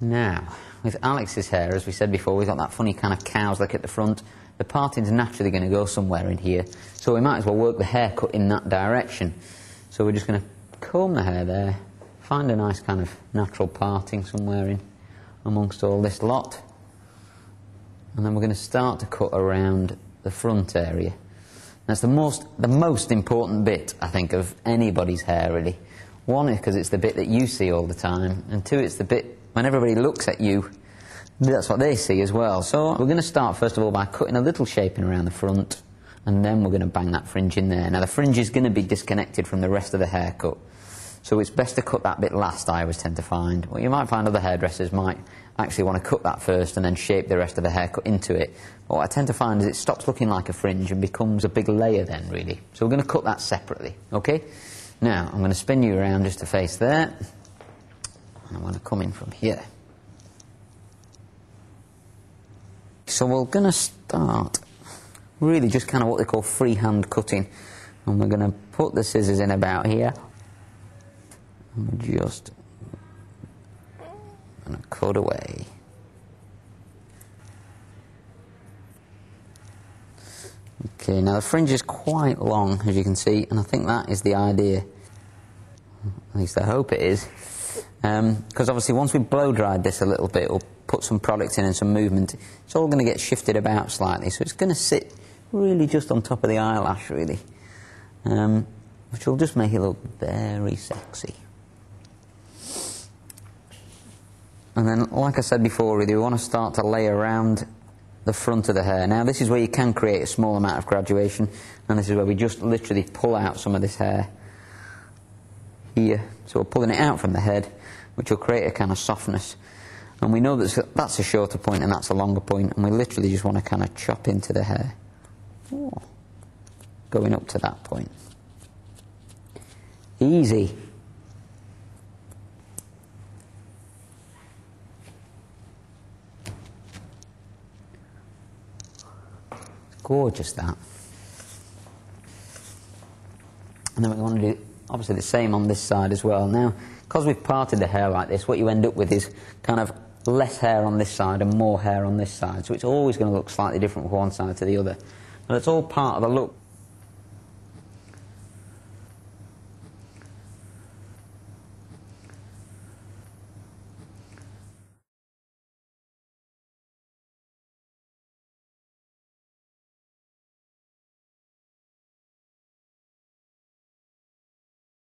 Now, with Alex's hair, as we said before, we've got that funny kind of cow's lick at the front. The parting's naturally going to go somewhere in here, so we might as well work the haircut in that direction. So we're just going to comb the hair there, find a nice kind of natural parting somewhere in amongst all this lot, and then we're going to start to cut around the front area. That's the most important bit, I think, of anybody's hair, really. One is because it's the bit that you see all the time, and two, it's the bit when everybody looks at you, that's what they see as well. So we're going to start first of all by cutting a little shaping around the front, and then we're going to bang that fringe in there. Now the fringe is going to be disconnected from the rest of the haircut, so it's best to cut that bit last, I always tend to find. Well, you might find other hairdressers might actually want to cut that first and then shape the rest of the haircut into it. But what I tend to find is it stops looking like a fringe and becomes a big layer then, really. So we're going to cut that separately, okay? Now, I'm going to spin you around just to face there, and I'm going to come in from here. So we're going to start really just kind of what they call freehand cutting, and we're going to put the scissors in about here, and we're just going to cut away. Okay, now the fringe is quite long, as you can see, and I think that is the idea. At least I hope it is. Because obviously once we've blow dried this a little bit, we'll put some product in and some movement, it's all going to get shifted about slightly, so it's going to sit really just on top of the eyelash, really, which will just make it look very sexy. And then, like I said before, really, we want to start to lay around the front of the hair. Now this is where you can create a small amount of graduation, and this is where we just literally pull out some of this hair here. So we're pulling it out from the head, which will create a kind of softness. And we know that that's a shorter point and that's a longer point, and we literally just want to kind of chop into the hair. Oh, going up to that point. Easy. Gorgeous, that. And then we want to do obviously the same on this side as well. Now, because we've parted the hair like this, what you end up with is kind of less hair on this side and more hair on this side, so it's always going to look slightly different from one side to the other. But it's all part of the look.